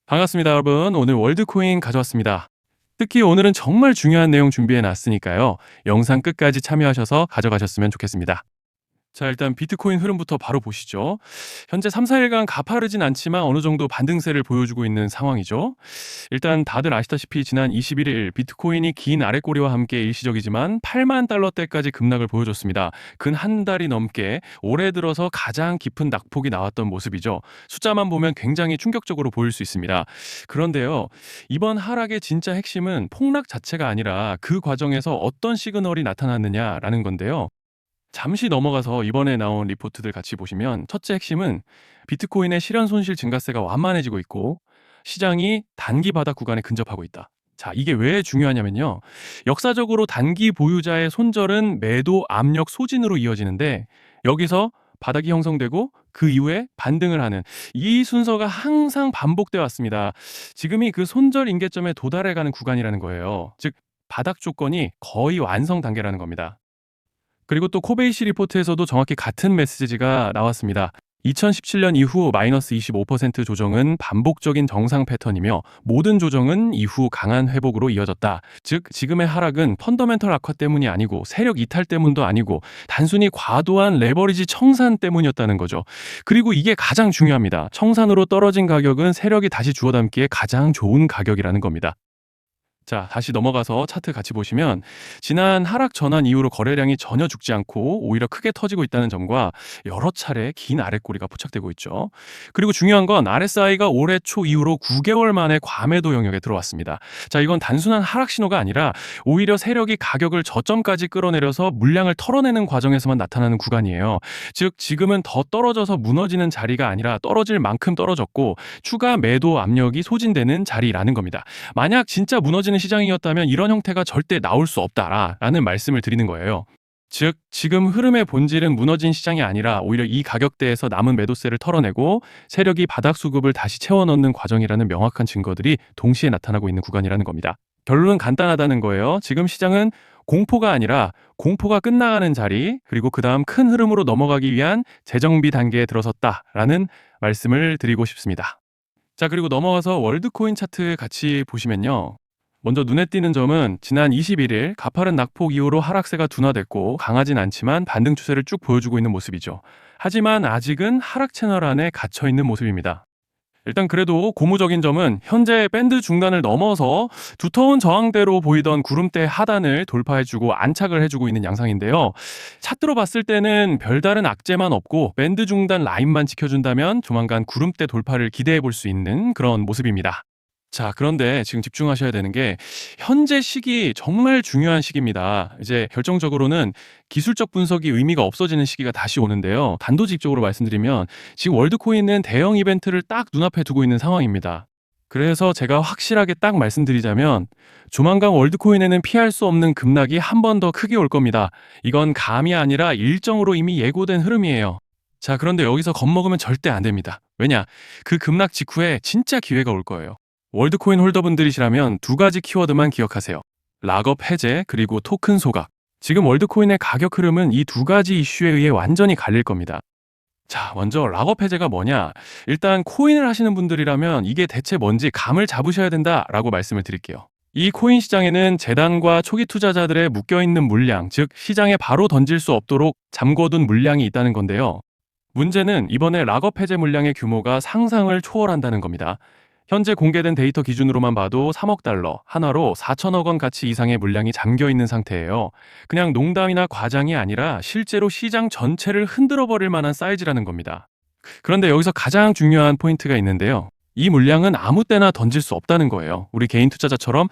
반갑습니다, 여러분. 오늘 월드코인 가져왔습니다. 특히 오늘은 정말 중요한 내용 준비해 놨으니까요. 영상 끝까지 참여하셔서 가져가셨으면 좋겠습니다. 자, 일단 비트코인 흐름부터 바로 보시죠. 현재 3-4일간 가파르진 않지만 어느 정도 반등세를 보여주고 있는 상황이죠. 일단 다들 아시다시피 지난 21일 비트코인이 긴 아랫꼬리와 함께 일시적이지만 8만 달러대까지 급락을 보여줬습니다. 근 한 달이 넘게 올해 들어서 가장 깊은 낙폭이 나왔던 모습이죠. 숫자만 보면 굉장히 충격적으로 보일 수 있습니다. 그런데요, 이번 하락의 진짜 핵심은 폭락 자체가 아니라 그 과정에서 어떤 시그널이 나타났느냐라는 건데요. 잠시 넘어가서 이번에 나온 리포트들 같이 보시면 첫째 핵심은 비트코인의 실현 손실 증가세가 완만해지고 있고 시장이 단기 바닥 구간에 근접하고 있다. 자, 이게 왜 중요하냐면요. 역사적으로 단기 보유자의 손절은 매도 압력 소진으로 이어지는데 여기서 바닥이 형성되고 그 이후에 반등을 하는 이 순서가 항상 반복돼 왔습니다. 지금이 그 손절 임계점에 도달해가는 구간이라는 거예요. 즉 바닥 조건이 거의 완성 단계라는 겁니다. 그리고 또 코베이시 리포트에서도 정확히 같은 메시지가 나왔습니다. 2017년 이후 마이너스 25% 조정은 반복적인 정상 패턴이며 모든 조정은 이후 강한 회복으로 이어졌다. 즉 지금의 하락은 펀더멘털 악화 때문이 아니고 세력 이탈 때문도 아니고 단순히 과도한 레버리지 청산 때문이었다는 거죠. 그리고 이게 가장 중요합니다. 청산으로 떨어진 가격은 세력이 다시 주워 담기에 가장 좋은 가격이라는 겁니다. 자, 다시 넘어가서 차트 같이 보시면 지난 하락 전환 이후로 거래량이 전혀 죽지 않고 오히려 크게 터지고 있다는 점과 여러 차례 긴 아랫꼬리가 포착되고 있죠. 그리고 중요한 건 RSI가 올해 초 이후로 9개월 만에 과매도 영역에 들어왔습니다. 자, 이건 단순한 하락 신호가 아니라 오히려 세력이 가격을 저점까지 끌어내려서 물량을 털어내는 과정에서만 나타나는 구간이에요. 즉 지금은 더 떨어져서 무너지는 자리가 아니라 떨어질 만큼 떨어졌고 추가 매도 압력이 소진되는 자리라는 겁니다. 만약 진짜 무너지는 시장이었다면 이런 형태가 절대 나올 수 없다라는 말씀을 드리는 거예요. 즉 지금 흐름의 본질은 무너진 시장이 아니라 오히려 이 가격대에서 남은 매도세를 털어내고 세력이 바닥 수급을 다시 채워넣는 과정이라는 명확한 증거들이 동시에 나타나고 있는 구간이라는 겁니다. 결론은 간단하다는 거예요. 지금 시장은 공포가 아니라 공포가 끝나가는 자리, 그리고 그 다음 큰 흐름으로 넘어가기 위한 재정비 단계에 들어섰다라는 말씀을 드리고 싶습니다. 자, 그리고 넘어가서 월드코인 차트 같이 보시면요. 먼저 눈에 띄는 점은 지난 21일 가파른 낙폭 이후로 하락세가 둔화됐고 강하진 않지만 반등 추세를 쭉 보여주고 있는 모습이죠. 하지만 아직은 하락 채널 안에 갇혀 있는 모습입니다. 일단 그래도 고무적인 점은 현재 밴드 중단을 넘어서 두터운 저항대로 보이던 구름대 하단을 돌파해주고 안착을 해주고 있는 양상인데요. 차트로 봤을 때는 별다른 악재만 없고 밴드 중단 라인만 지켜준다면 조만간 구름대 돌파를 기대해 볼 수 있는 그런 모습입니다. 자, 그런데 지금 집중하셔야 되는 게 현재 시기 정말 중요한 시기입니다. 이제 결정적으로는 기술적 분석이 의미가 없어지는 시기가 다시 오는데요. 단도직입적으로 말씀드리면 지금 월드코인은 대형 이벤트를 딱 눈앞에 두고 있는 상황입니다. 그래서 제가 확실하게 딱 말씀드리자면 조만간 월드코인에는 피할 수 없는 급락이 한 번 더 크게 올 겁니다. 이건 감이 아니라 일정으로 이미 예고된 흐름이에요. 자, 그런데 여기서 겁먹으면 절대 안 됩니다. 왜냐? 그 급락 직후에 진짜 기회가 올 거예요. 월드코인 홀더분들이시라면 두 가지 키워드만 기억하세요. 락업 해제 그리고 토큰 소각. 지금 월드코인의 가격 흐름은 이 두 가지 이슈에 의해 완전히 갈릴 겁니다. 자, 먼저 락업 해제가 뭐냐? 일단 코인을 하시는 분들이라면 이게 대체 뭔지 감을 잡으셔야 된다라고 말씀을 드릴게요. 이 코인 시장에는 재단과 초기 투자자들의 묶여있는 물량, 즉 시장에 바로 던질 수 없도록 잠궈둔 물량이 있다는 건데요. 문제는 이번에 락업 해제 물량의 규모가 상상을 초월한다는 겁니다. 현재 공개된 데이터 기준으로만 봐도 3억 달러, 한화로 4천억 원 가치 이상의 물량이 잠겨 있는 상태예요. 그냥 농담이나 과장이 아니라 실제로 시장 전체를 흔들어 버릴 만한 사이즈라는 겁니다. 그런데 여기서 가장 중요한 포인트가 있는데요. 이 물량은 아무 때나 던질 수 없다는 거예요. 우리 개인 투자자처럼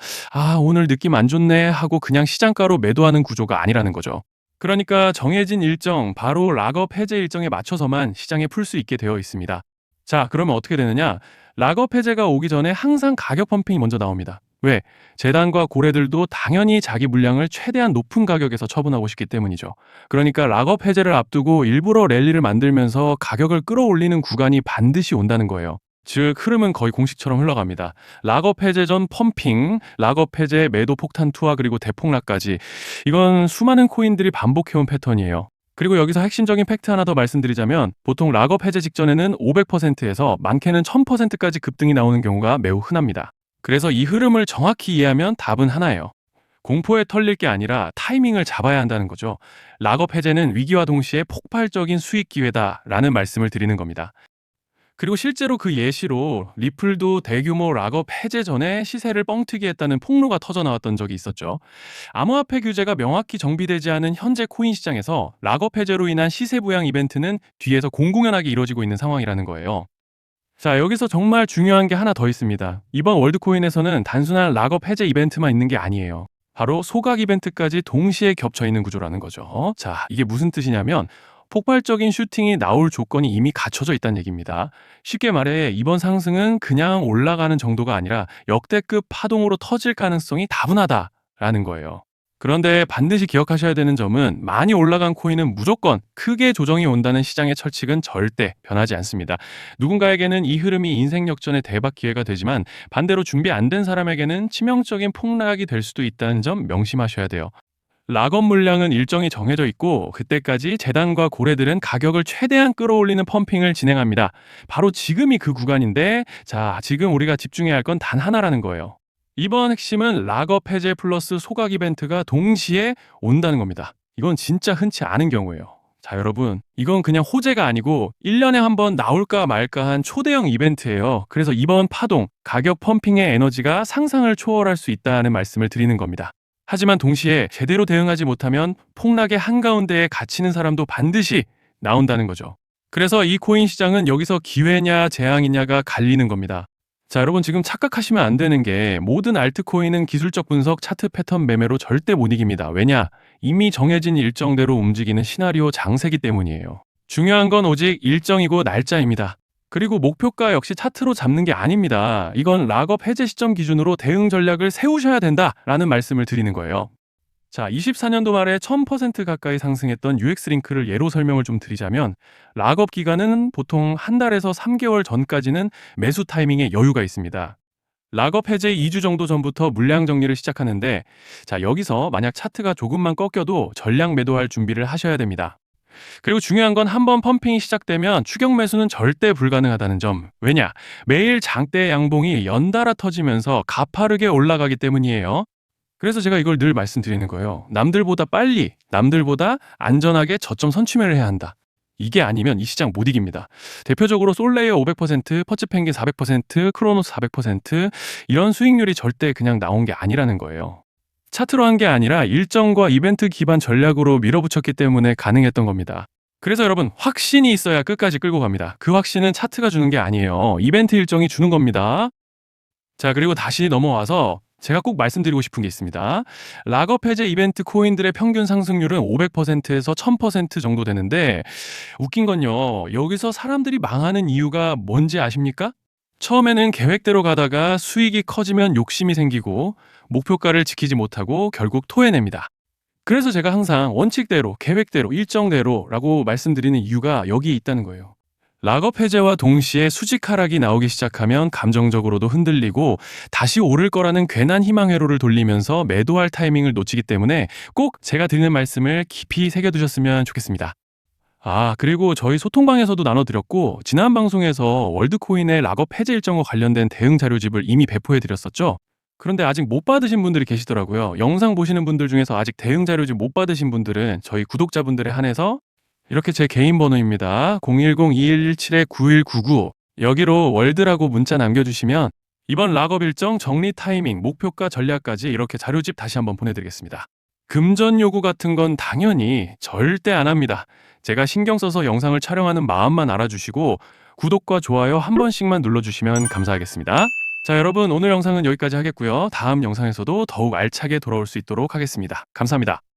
오늘 느낌 안 좋네 하고 그냥 시장가로 매도하는 구조가 아니라는 거죠. 그러니까 정해진 일정, 바로 락업 해제 일정에 맞춰서만 시장에 풀 수 있게 되어 있습니다. 자, 그러면 어떻게 되느냐? 락업 해제가 오기 전에 항상 가격 펌핑이 먼저 나옵니다. 왜? 재단과 고래들도 당연히 자기 물량을 최대한 높은 가격에서 처분하고 싶기 때문이죠. 그러니까 락업 해제를 앞두고 일부러 랠리를 만들면서 가격을 끌어올리는 구간이 반드시 온다는 거예요. 즉 흐름은 거의 공식처럼 흘러갑니다. 락업 해제 전 펌핑, 락업 해제 매도 폭탄 투하 그리고 대폭락까지, 이건 수많은 코인들이 반복해온 패턴이에요. 그리고 여기서 핵심적인 팩트 하나 더 말씀드리자면 보통 락업 해제 직전에는 500%에서 많게는 1000%까지 급등이 나오는 경우가 매우 흔합니다. 그래서 이 흐름을 정확히 이해하면 답은 하나예요. 공포에 털릴 게 아니라 타이밍을 잡아야 한다는 거죠. 락업 해제는 위기와 동시에 폭발적인 수익 기회다라는 말씀을 드리는 겁니다. 그리고 실제로 그 예시로 리플도 대규모 락업 해제 전에 시세를 뻥튀기 했다는 폭로가 터져 나왔던 적이 있었죠. 암호화폐 규제가 명확히 정비되지 않은 현재 코인 시장에서 락업 해제로 인한 시세 부양 이벤트는 뒤에서 공공연하게 이루어지고 있는 상황이라는 거예요. 자, 여기서 정말 중요한 게 하나 더 있습니다. 이번 월드코인에서는 단순한 락업 해제 이벤트만 있는 게 아니에요. 바로 소각 이벤트까지 동시에 겹쳐 있는 구조라는 거죠. 자, 이게 무슨 뜻이냐면 폭발적인 슈팅이 나올 조건이 이미 갖춰져 있다는 얘기입니다. 쉽게 말해 이번 상승은 그냥 올라가는 정도가 아니라 역대급 파동으로 터질 가능성이 다분하다라는 거예요. 그런데 반드시 기억하셔야 되는 점은 많이 올라간 코인은 무조건 크게 조정이 온다는 시장의 철칙은 절대 변하지 않습니다. 누군가에게는 이 흐름이 인생 역전의 대박 기회가 되지만 반대로 준비 안 된 사람에게는 치명적인 폭락이 될 수도 있다는 점 명심하셔야 돼요. 락업 물량은 일정이 정해져 있고 그때까지 재단과 고래들은 가격을 최대한 끌어올리는 펌핑을 진행합니다. 바로 지금이 그 구간인데 자, 지금 우리가 집중해야 할 건 단 하나라는 거예요. 이번 핵심은 락업 해제 플러스 소각 이벤트가 동시에 온다는 겁니다. 이건 진짜 흔치 않은 경우예요. 자, 여러분, 이건 그냥 호재가 아니고 1년에 한 번 나올까 말까 한 초대형 이벤트예요. 그래서 이번 파동, 가격 펌핑의 에너지가 상상을 초월할 수 있다는 말씀을 드리는 겁니다. 하지만 동시에 제대로 대응하지 못하면 폭락의 한가운데에 갇히는 사람도 반드시 나온다는 거죠. 그래서 이 코인 시장은 여기서 기회냐 재앙이냐가 갈리는 겁니다. 자, 여러분 지금 착각하시면 안 되는 게 모든 알트코인은 기술적 분석, 차트 패턴 매매로 절대 못 이깁니다. 왜냐? 이미 정해진 일정대로 움직이는 시나리오 장세기 때문이에요. 중요한 건 오직 일정이고 날짜입니다. 그리고 목표가 역시 차트로 잡는 게 아닙니다. 이건 락업 해제 시점 기준으로 대응 전략을 세우셔야 된다라는 말씀을 드리는 거예요. 자, 24년도 말에 1000% 가까이 상승했던 UX링크를 예로 설명을 좀 드리자면 락업 기간은 보통 한 달에서 3개월 전까지는 매수 타이밍에 여유가 있습니다. 락업 해제 2주 정도 전부터 물량 정리를 시작하는데 자, 여기서 만약 차트가 조금만 꺾여도 전량 매도할 준비를 하셔야 됩니다. 그리고 중요한 건 한번 펌핑이 시작되면 추격 매수는 절대 불가능하다는 점. 왜냐? 매일 장대 양봉이 연달아 터지면서 가파르게 올라가기 때문이에요. 그래서 제가 이걸 늘 말씀드리는 거예요. 남들보다 빨리, 남들보다 안전하게 저점 선취매를 해야 한다. 이게 아니면 이 시장 못 이깁니다. 대표적으로 솔레이어 500%, 퍼츠펭귄 400%, 크로노스 400% 이런 수익률이 절대 그냥 나온 게 아니라는 거예요. 차트로 한 게 아니라 일정과 이벤트 기반 전략으로 밀어붙였기 때문에 가능했던 겁니다. 그래서 여러분 확신이 있어야 끝까지 끌고 갑니다. 그 확신은 차트가 주는 게 아니에요. 이벤트 일정이 주는 겁니다. 자, 그리고 다시 넘어와서 제가 꼭 말씀드리고 싶은 게 있습니다. 락업 해제 이벤트 코인들의 평균 상승률은 500%에서 1000% 정도 되는데 웃긴 건요. 여기서 사람들이 망하는 이유가 뭔지 아십니까? 처음에는 계획대로 가다가 수익이 커지면 욕심이 생기고 목표가를 지키지 못하고 결국 토해냅니다. 그래서 제가 항상 원칙대로, 계획대로, 일정대로라고 말씀드리는 이유가 여기에 있다는 거예요. 락업 해제와 동시에 수직 하락이 나오기 시작하면 감정적으로도 흔들리고 다시 오를 거라는 괜한 희망 회로를 돌리면서 매도할 타이밍을 놓치기 때문에 꼭 제가 드리는 말씀을 깊이 새겨두셨으면 좋겠습니다. 아, 그리고 저희 소통방에서도 나눠드렸고 지난 방송에서 월드코인의 락업 해제 일정과 관련된 대응 자료집을 이미 배포해드렸었죠. 그런데 아직 못 받으신 분들이 계시더라고요. 영상 보시는 분들 중에서 아직 대응 자료집 못 받으신 분들은 저희 구독자분들에 한해서 이렇게 제 개인 번호입니다. 010-2117-9199 여기로 월드라고 문자 남겨주시면 이번 락업 일정 정리 타이밍, 목표가 전략까지 이렇게 자료집 다시 한번 보내드리겠습니다. 금전 요구 같은 건 당연히 절대 안 합니다. 제가 신경 써서 영상을 촬영하는 마음만 알아주시고 구독과 좋아요 한 번씩만 눌러주시면 감사하겠습니다. 자, 여러분 오늘 영상은 여기까지 하겠고요. 다음 영상에서도 더욱 알차게 돌아올 수 있도록 하겠습니다. 감사합니다.